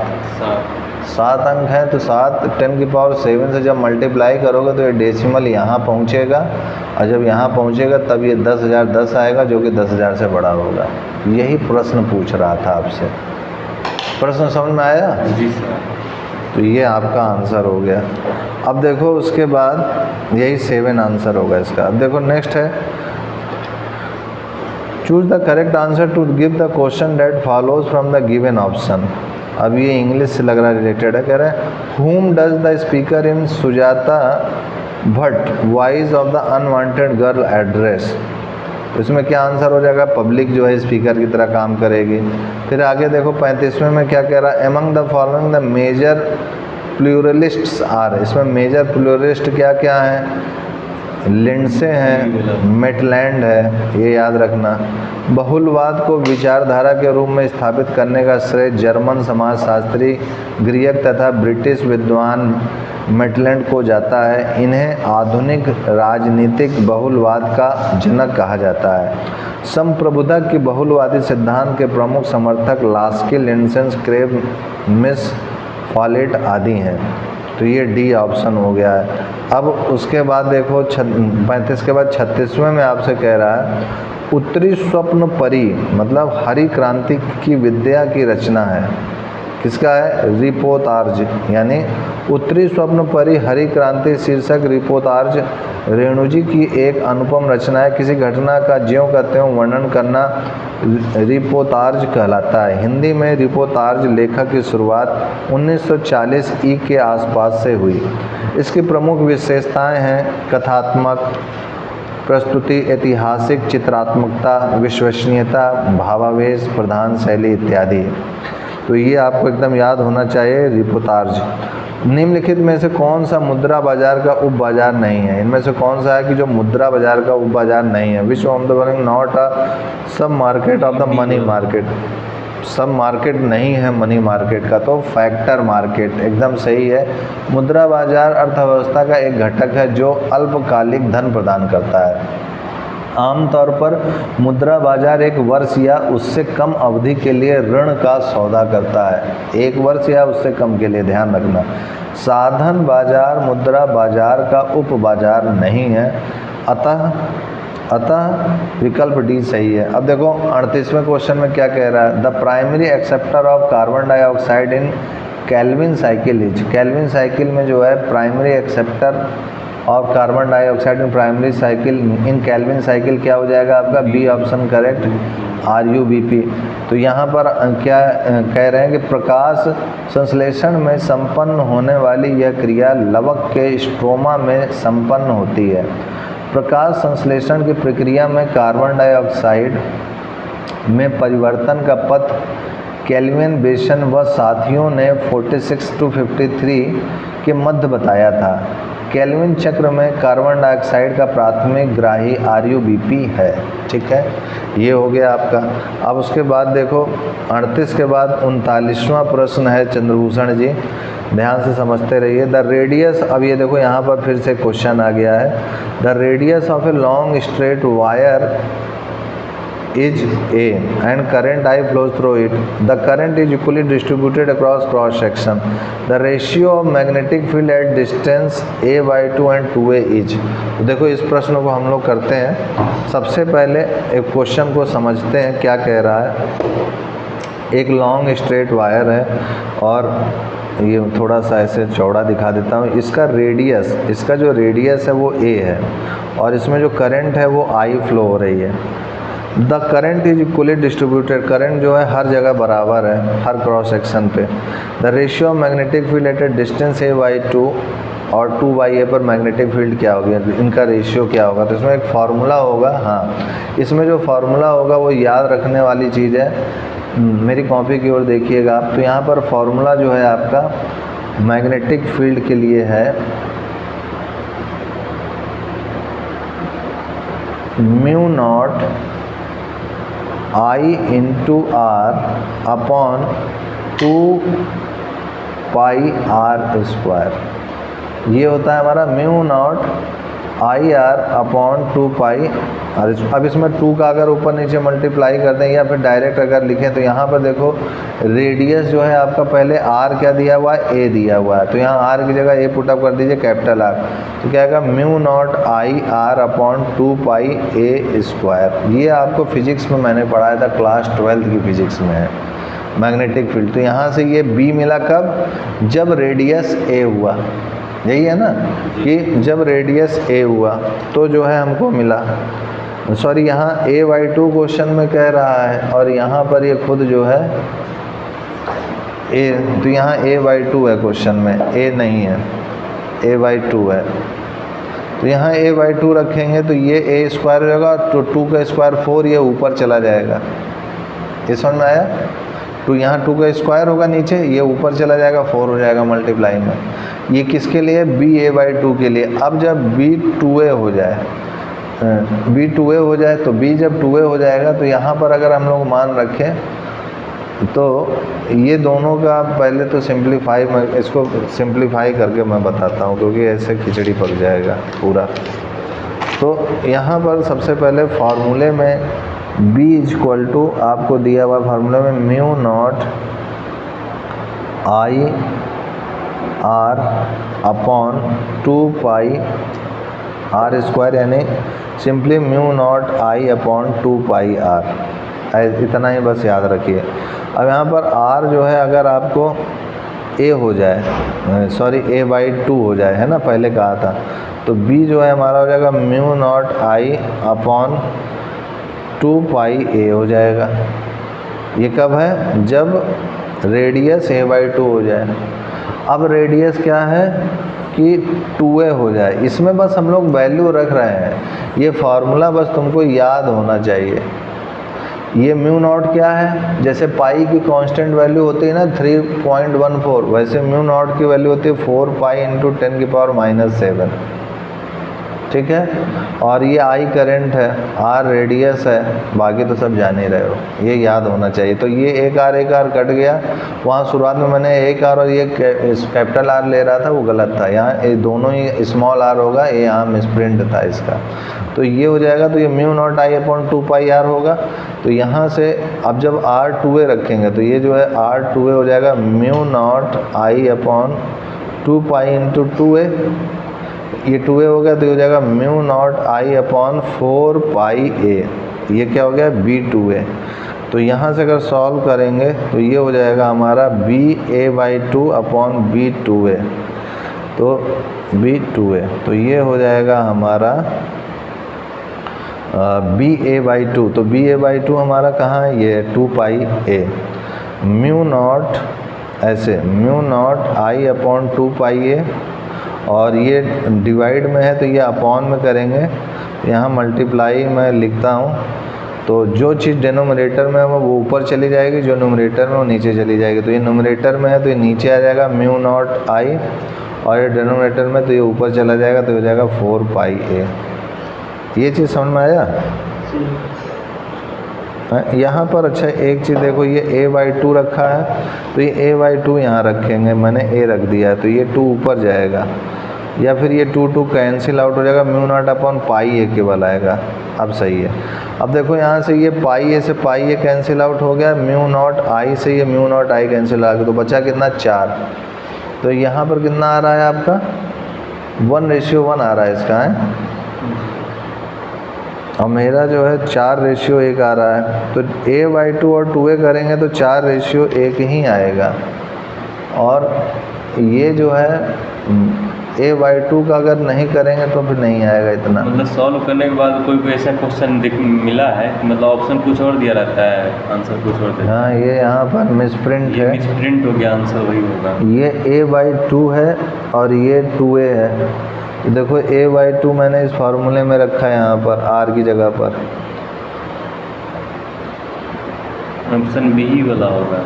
7 अंक हैं, तो 7 10 की पावर 7 से जब मल्टीप्लाई करोगे तो ये डेसिमल यहाँ पहुँचेगा, और जब यहाँ पहुँचेगा तब ये 10,010 आएगा, जो कि 10,000 से बड़ा होगा। यही प्रश्न पूछ रहा था आपसे। प्रश्न समझ में आया? जी सर। तो ये आपका आंसर हो गया। अब देखो उसके बाद यही 7 आंसर होगा इसका। अब देखो नेक्स्ट है, choose the correct answer to give the question that follows from the given option. अब ये इंग्लिश से लग रहा रिलेटेड है। कह रहे हैं whom does the speaker in Sujata Bhatt voice of the unwanted girl address. तो इसमें क्या आंसर हो जाएगा? पब्लिक जो है स्पीकर की तरह काम करेगी। फिर आगे देखो 35वें में क्या कह रहा है? Among the following the major pluralists are. इसमें मेजर प्लूरलिस्ट क्या क्या हैं? लिंडसे हैं, मेटलैंड है, ये याद रखना। बहुलवाद को विचारधारा के रूप में स्थापित करने का श्रेय जर्मन समाजशास्त्री ग्रीक तथा ब्रिटिश विद्वान मेटलैंड को जाता है। इन्हें आधुनिक राजनीतिक बहुलवाद का जनक कहा जाता है। संप्रभुता की बहुलवादी सिद्धांत के प्रमुख समर्थक लास्की, लिंडसेन, क्रेब, मिस फॉलेट आदि हैं। तो ये डी ऑप्शन हो गया है। अब उसके बाद देखो 35 के बाद 36वें में आपसे कह रहा है उत्तरी स्वप्न परी, मतलब हरी क्रांति की विद्या की रचना है। किसका है? रिपोतार्ज, यानी उत्तरी स्वप्न परी हरी क्रांति शीर्षक रिपोतार्ज रेणुजी की एक अनुपम रचना है। किसी घटना का ज्यों का त्यों वर्णन करना रिपोतार्ज कहलाता है। हिंदी में रिपोतार्ज लेखक की शुरुआत 1940 ई के आसपास से हुई। इसकी प्रमुख विशेषताएं हैं कथात्मक प्रस्तुति, ऐतिहासिक चित्रात्मकता, विश्वसनीयता, भावावेश, प्रधान शैली इत्यादि। तो ये आपको एकदम याद होना चाहिए रिपोतार्ज। निम्नलिखित में से कौन सा मुद्रा बाजार का उप बाजार नहीं है? इनमें से कौन सा है कि जो मुद्रा बाजार का उप बाजार नहीं है? Which of the following not a sub market of the money market. Sub market नहीं है मनी मार्केट का, तो फैक्टर मार्केट एकदम सही है। मुद्रा बाजार अर्थव्यवस्था का एक घटक है जो अल्पकालिक धन प्रदान करता है। आमतौर पर मुद्रा बाजार एक वर्ष या उससे कम अवधि के लिए ऋण का सौदा करता है, एक वर्ष या उससे कम के लिए, ध्यान रखना। साधन बाजार मुद्रा बाजार का उप बाजार नहीं है, अतः विकल्प डी सही है। अब देखो 38वें क्वेश्चन में क्या कह रहा है, the primary acceptor of carbon dioxide in Calvin cycle is. Calvin cycle में जो है प्राइमरी एक्सेप्टर और carbon dioxide in primary cycle in Calvin cycle क्या हो जाएगा आपका, बी ऑप्शन करेक्ट, RUBP। तो यहाँ पर क्या कह रहे हैं कि प्रकाश संश्लेषण में संपन्न होने वाली यह क्रिया लवक के स्ट्रोमा में संपन्न होती है। प्रकाश संश्लेषण की प्रक्रिया में कार्बन डाइऑक्साइड में परिवर्तन का पथ केल्विन बेसन व साथियों ने 46 to 53 के मध्य बताया था। केल्विन चक्र में कार्बन डाइऑक्साइड का प्राथमिक ग्राही RUBP है, ठीक है, ये हो गया आपका। अब उसके बाद देखो 38 के बाद 39वां प्रश्न है चंद्रभूषण जी, ध्यान से समझते रहिए। द रेडियस, अब ये देखो यहाँ पर फिर से क्वेश्चन आ गया है, the radius of a long straight wire is A and current I flows through it. The current is equally distributed across cross section. The ratio of magnetic field at distance A/2 and 2A is. तो देखो इस प्रश्न को हम लोग करते हैं। सबसे पहले एक क्वेश्चन को समझते हैं क्या कह रहा है। एक लॉन्ग स्ट्रेट वायर है और ये थोड़ा सा ऐसे चौड़ा दिखा देता हूँ। इसका रेडियस, इसका जो रेडियस है वो A है और इसमें जो करंट है वो I फ्लो हो रही है। The current is equally distributed, current जो है हर जगह बराबर है, हर क्रॉस सेक्शन पे। The ratio of magnetic field at A distance A/2 और 2/A पर मैग्नेटिक फील्ड क्या होगी, इनका रेशियो क्या होगा। तो इसमें एक फार्मूला होगा, हाँ इसमें जो फार्मूला होगा वो याद रखने वाली चीज़ है, मेरी कॉपी की ओर देखिएगा आप। तो यहाँ पर फार्मूला जो है आपका मैग्नेटिक फील्ड के लिए है mu naught I into R upon 2πr square, ये होता है हमारा mu naught IR upon 2πr। अब इसमें 2 का अगर ऊपर नीचे मल्टीप्लाई कर दें या फिर डायरेक्ट अगर लिखें तो यहाँ पर देखो रेडियस जो है आपका पहले R क्या दिया हुआ है, A दिया हुआ है, तो यहाँ R की जगह A पुटअप कर दीजिए कैपिटल R, तो क्या आएगा mu naught IR upon 2πA square. ये आपको फिजिक्स में मैंने पढ़ाया था, क्लास 12th की फिजिक्स में है मैग्नेटिक फील्ड। तो यहाँ से ये B मिला कब, जब रेडियस A हुआ, यही है ना कि जब रेडियस A हुआ तो जो है हमको मिला, सॉरी यहाँ A/2 क्वेश्चन में कह रहा है और यहाँ पर ये खुद जो है A, तो यहाँ A/2 है क्वेश्चन में, A नहीं है, A/2 है। तो यहाँ A/2 रखेंगे तो ये A स्क्वायर हो जाएगा, तो 2 का स्क्वायर 4, ये ऊपर चला जाएगा, ये समझ में आया। तो यहाँ 2 का स्क्वायर होगा नीचे, ये ऊपर चला जाएगा, 4 हो जाएगा मल्टीप्लाई में। ये किसके लिए, BA/2 के लिए। अब जब B 2A हो जाए, B 2A हो जाए, तो B जब 2A हो जाएगा तो यहाँ पर अगर हम लोग मान रखें तो ये दोनों का पहले तो सिंप्लीफाई, मैं इसको सिंप्लीफाई करके मैं बताता हूँ क्योंकि ऐसे खिचड़ी पक जाएगा पूरा। तो यहाँ पर सबसे पहले फार्मूले में B इक्वल टू आपको दिया हुआ फार्मूले में mu naught IR upon 2πr square, यानी simply mu naught I upon 2πr, इतना ही बस याद रखिए। अब यहाँ पर R जो है अगर आपको A हो जाए, सॉरी A/2 हो जाए, है ना, पहले कहा था, तो B जो है हमारा हो जाएगा mu naught I upon 2πA हो जाएगा। ये कब है, जब रेडियस A/2 हो जाए। अब रेडियस क्या है कि 2A हो जाए, इसमें बस हम लोग वैल्यू रख रहे हैं, ये फार्मूला बस तुमको याद होना चाहिए। ये म्यू नॉट क्या है, जैसे पाई की कांस्टेंट वैल्यू होती है ना 3.14, वैसे म्यू नॉट की वैल्यू होती है 4π × 10⁻⁷। ठीक है। और ये आई करंट है, आर रेडियस है, बाकी तो सब जान ही रहे हो, ये याद होना चाहिए। तो ये एक आर कट गया, वहाँ शुरुआत में मैंने एक आर और ये कैपिटल आर ले रहा था, वो गलत था। यहाँ ये दोनों ही स्मॉल आर होगा, ये यहाँ मिसप्रिंट था इसका। तो ये हो जाएगा, तो ये mu naught I upon 2 pi R होगा। तो यहाँ से अब जब आर 2a रखेंगे तो ये जो है आर 2a हो जाएगा mu naught I upon 2 pi into 2a। ये 2a हो गया तो ये हो जाएगा mu naught I upon 4 pi a। ये क्या हो गया b2a। तो यहाँ से अगर सॉल्व करेंगे तो ये हो जाएगा हमारा ba/2 अपॉन b2a। तो b2a, तो ये हो जाएगा हमारा ba/2। तो ba/2 हमारा कहाँ है, ये 2 पाई a। म्यू नॉट ऐसे mu naught I upon 2 pi a, और ये डिवाइड में है तो ये अपॉन में करेंगे, यहाँ मल्टीप्लाई में लिखता हूँ। तो जो चीज़ डिनोमिनेटर में है वो ऊपर चली जाएगी, जो न्यूमरेटर में वो नीचे चली जाएगी। तो ये न्यूमरेटर में है तो ये नीचे आ जाएगा म्यू नॉट आई, और ये डिनोमिनेटर में तो ये ऊपर चला जाएगा, तो हो जाएगा 4 पाई a। ये चीज़ समझ में आया? यहाँ पर अच्छा एक चीज़ देखो, ये a/2 रखा है तो ये a/2 यहाँ रखेंगे, मैंने a रख दिया है तो ये 2 ऊपर जाएगा, या फिर ये 2 कैंसिल आउट हो जाएगा, mu naught upon pi a केवल आएगा। अब सही है। अब देखो यहाँ से ये पाई a से पाई a कैंसिल आउट हो गया, म्यू नॉट आई से ये म्यू नॉट आई कैंसिल आ गया, तो बचा कितना 4। तो यहाँ पर कितना आ रहा है आपका 1:1 आ रहा है इसका है, और मेरा जो है 4:1 आ रहा है। तो a/2 और 2a करेंगे तो 4:1 ही आएगा। और ये जो है a/2 का अगर नहीं करेंगे तो फिर नहीं आएगा इतना। मतलब सॉल्व करने के बाद कोई ऐसा क्वेश्चन मिला है, मतलब ऑप्शन कुछ और दिया रहता है, आंसर कुछ और देता है। हाँ, ये यहाँ पर मिसप्रिंट है, मिसप्रिंट हो गया, आंसर वही होगा। ये a/2 है और ये 2a है। तो देखो a/2 मैंने इस फार्मूले में रखा है यहाँ पर r की जगह पर। ऑप्शन बी ही वाला होगा।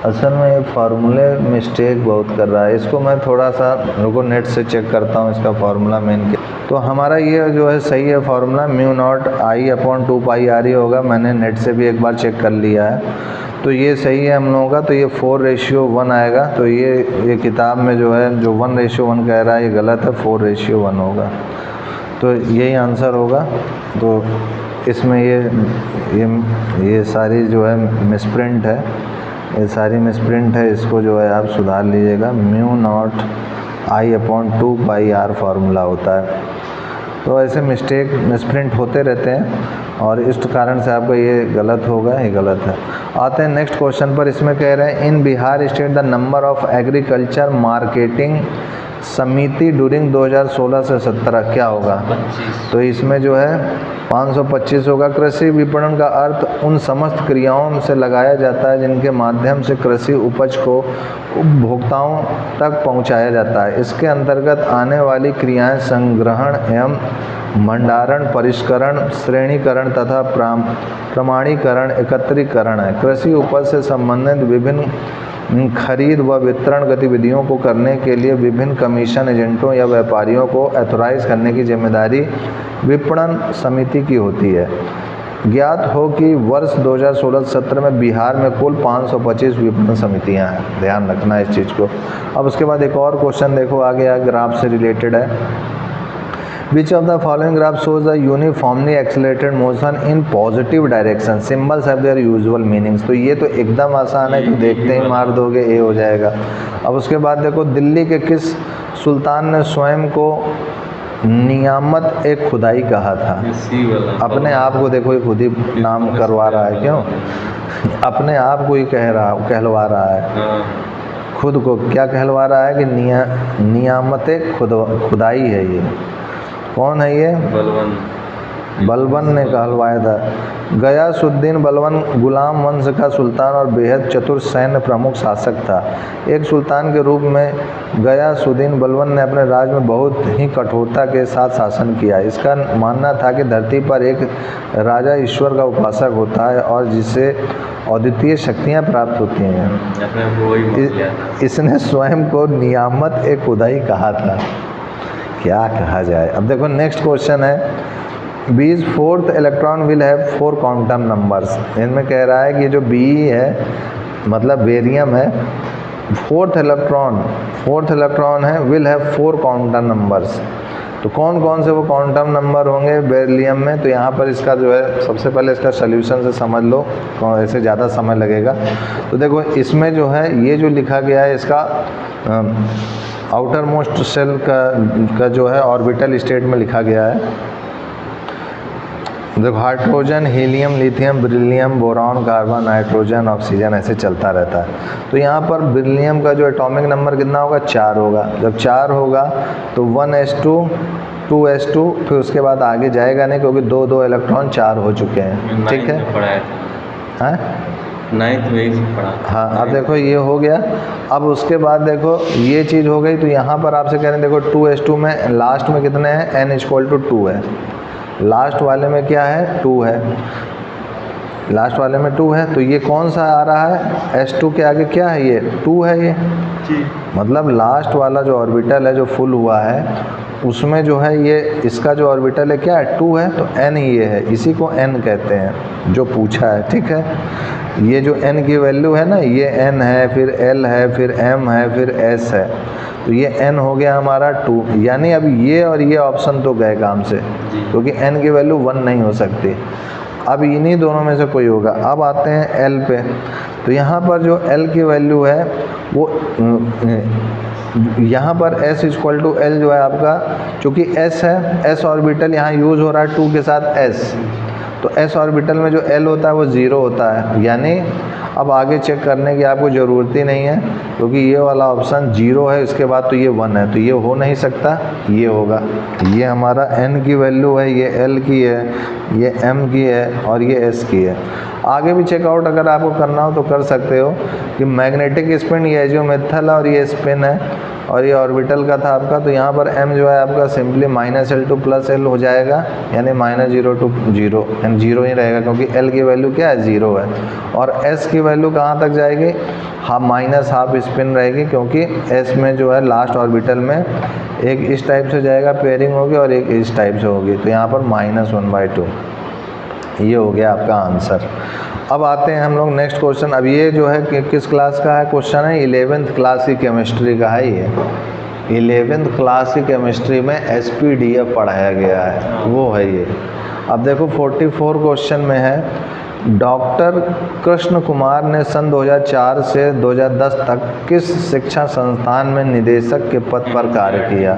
असल में ये फार्मूले मिस्टेक बहुत कर रहा है, इसको मैं थोड़ा सा रुको नेट से चेक करता हूँ इसका फार्मूला मेन के। तो हमारा ये जो है सही है formula, mu naught I upon 2 pi R ही होगा। मैंने नेट से भी एक बार चेक कर लिया है, तो ये सही है हम लोगों का। तो ये 4:1 आएगा। तो ये किताब में जो है जो 1:1 कह रहा है ये गलत है, 4:1 होगा। तो यही आंसर होगा। तो इसमें ये सारी जो है मिसप्रिंट है, ये सारी मिसप्रिंट है, इसको जो है आप सुधार लीजिएगा। Mu naught I upon 2 pi R formula होता है। तो ऐसे मिसप्रिंट होते रहते हैं, और इस कारण से आपका ये गलत होगा, ये गलत है। आते हैं नेक्स्ट क्वेश्चन पर। इसमें कह रहे हैं in Bihar state the number of agriculture marketing समिति ड्यूरिंग 2016 से 17 क्या होगा? 25। तो इसमें जो है 525 होगा। कृषि विपणन का अर्थ उन समस्त क्रियाओं से लगाया जाता है जिनके माध्यम से कृषि उपज को उपभोक्ताओं तक पहुंचाया जाता है। इसके अंतर्गत आने वाली क्रियाएं संग्रहण एवं भंडारण, परिष्करण, श्रेणीकरण तथा प्रमाणीकरण, एकत्रीकरण है। कृषि उपज से संबंधित विभिन्न खरीद व वितरण गतिविधियों को करने के लिए विभिन्न कमीशन एजेंटों या व्यापारियों को ऑथराइज करने की जिम्मेदारी विपणन समिति की होती है। ज्ञात हो कि वर्ष 2016-17 में बिहार में कुल 525 विपणन समितियां हैं। ध्यान रखना इस चीज़ को। अब उसके बाद एक और क्वेश्चन देखो, आगे ग्राफ से रिलेटेड है। Which of the following graph shows the uniformly accelerated motion in positive direction? Symbols have their usual meanings। तो ये तो एकदम आसान है, तो देखते ही मार दोगे, ए हो जाएगा। अब उसके बाद देखो, दिल्ली के किस सुल्तान ने स्वयं को नियामत एक खुदाई कहा था? अपने आप को देखो, ये खुद ही नाम करवा रहा है, क्यों? अपने आप को ही कहलवा रहा है, खुद को क्या कहलवा रहा है कि नियामत खुदाई है। ये कौन है? ये बलबन ने कहलवाया था। गयासुद्दीन बलबन गुलाम वंश का सुल्तान और बेहद चतुर सैन्य प्रमुख शासक था। एक सुल्तान के रूप में गयासुद्दीन बलबन ने अपने राज्य में बहुत ही कठोरता के साथ शासन किया। इसका मानना था कि धरती पर एक राजा ईश्वर का उपासक होता है और जिसे अद्वितीय शक्तियाँ प्राप्त होती हैं। इसने स्वयं को नियामत ए खुदाई कहा था। क्या कहा जाए। अब देखो नेक्स्ट क्वेश्चन है, बीज fourth electron will have 4 quantum numbers. इनमें कह रहा है कि जो बी है मतलब बेरियम है, फोर्थ इलेक्ट्रॉन है विल हैव 4 क्वांटम नंबर्स। तो कौन कौन से वो क्वांटम नंबर होंगे बेरिलियम में, तो यहाँ पर इसका जो है सबसे पहले इसका सॉल्यूशन से समझ लो, ऐसे ज़्यादा समय लगेगा। तो देखो इसमें जो है ये जो लिखा गया है इसका आउटर मोस्ट सेल का जो है ऑर्बिटल स्टेट में लिखा गया है। देखो hydrogen, helium, lithium, beryllium, boron, carbon, nitrogen, oxygen, ऐसे चलता रहता है। तो यहाँ पर बेरिलियम का जो एटॉमिक नंबर कितना होगा, 4 होगा। जब 4 होगा तो 1s2 2s2, फिर उसके बाद आगे जाएगा नहीं क्योंकि 2 इलेक्ट्रॉन 4 हो चुके हैं। ठीक है, हाँ 9th में ही पढ़ा। हाँ, अब देखो ये हो गया। अब उसके बाद देखो ये चीज़ हो गई। तो यहाँ पर आपसे कह रहे हैं देखो 2s2 में लास्ट में कितने हैं, n=2 है। लास्ट वाले में क्या है, 2 है। लास्ट वाले में 2 है। तो ये कौन सा आ रहा है, s2 के आगे क्या है, ये 2 है ये जी। मतलब लास्ट वाला जो ऑर्बिटल है जो फुल हुआ है उसमें जो है ये इसका जो ऑर्बिटल है क्या है, 2 है। तो n ये है, इसी को n कहते हैं जो पूछा है। ठीक है, ये जो n की वैल्यू है ना, ये n है, फिर l है, फिर m है, फिर s है। तो ये n हो गया हमारा 2। यानी अब ये और ये ऑप्शन तो गए काम से क्योंकि n की वैल्यू 1 नहीं हो सकती। अब इन्हीं दोनों में से कोई होगा। अब आते हैं l पे। तो यहाँ पर जो l की वैल्यू है वो यहाँ पर s=l जो है आपका, चूँकि s है, s ऑर्बिटल यहाँ यूज़ हो रहा है 2 के साथ s, तो s ऑर्बिटल में जो l होता है वो 0 होता है। यानी अब आगे चेक करने की आपको ज़रूरत ही नहीं है क्योंकि ये वाला ऑप्शन 0 है, इसके बाद तो ये 1 है, तो ये हो नहीं सकता, ये होगा। ये हमारा n की वैल्यू है, ये l की है, ये m की है और ये s की है। आगे भी चेकआउट अगर आपको करना हो तो कर सकते हो कि मैग्नेटिक स्पिन ये एजियोमेथल है और ये स्पिन है और ये ऑर्बिटल का था आपका। तो यहाँ पर m जो है आपका सिंपली -L2 + L हो जाएगा, यानी -0 to 0, यानी 0 ही रहेगा क्योंकि L की वैल्यू क्या है, 0 है। और S की वैल्यू कहाँ तक जाएगी, हाफ स्पिन रहेगी क्योंकि S में जो है लास्ट ऑर्बिटल में एक इस टाइप से जाएगा, पेयरिंग होगी, और एक इस टाइप से होगी। तो यहाँ पर -1/2, ये हो गया आपका आंसर। अब आते हैं हम लोग नेक्स्ट क्वेश्चन। अब ये जो है कि किस क्लास का है क्वेश्चन है, 11th क्लास की केमिस्ट्री का है। ये 11th क्लास की केमिस्ट्री में SPDF पढ़ाया गया है, वो है ये। अब देखो 44 क्वेश्चन में है, डॉक्टर कृष्ण कुमार ने सन 2004 से 2010 तक किस शिक्षा संस्थान में निदेशक के पद पर कार्य किया।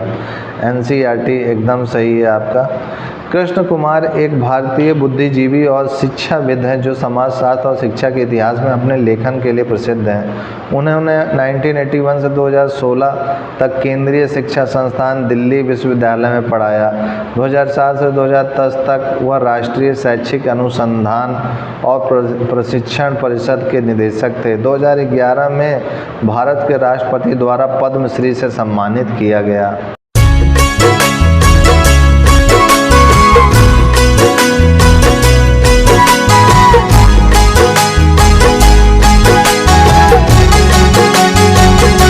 NCERT एकदम सही है आपका। कृष्ण कुमार एक भारतीय बुद्धिजीवी और शिक्षाविद हैं जो समाजशास्त्र और शिक्षा के इतिहास में अपने लेखन के लिए प्रसिद्ध हैं। उन्होंने 1981 से 2016 तक केंद्रीय शिक्षा संस्थान दिल्ली विश्वविद्यालय में पढ़ाया। 2007 से 2010 तक वह राष्ट्रीय शैक्षिक अनुसंधान और प्रशिक्षण परिषद के निदेशक थे। 2011 में भारत के राष्ट्रपति द्वारा पद्मश्री से सम्मानित किया गया।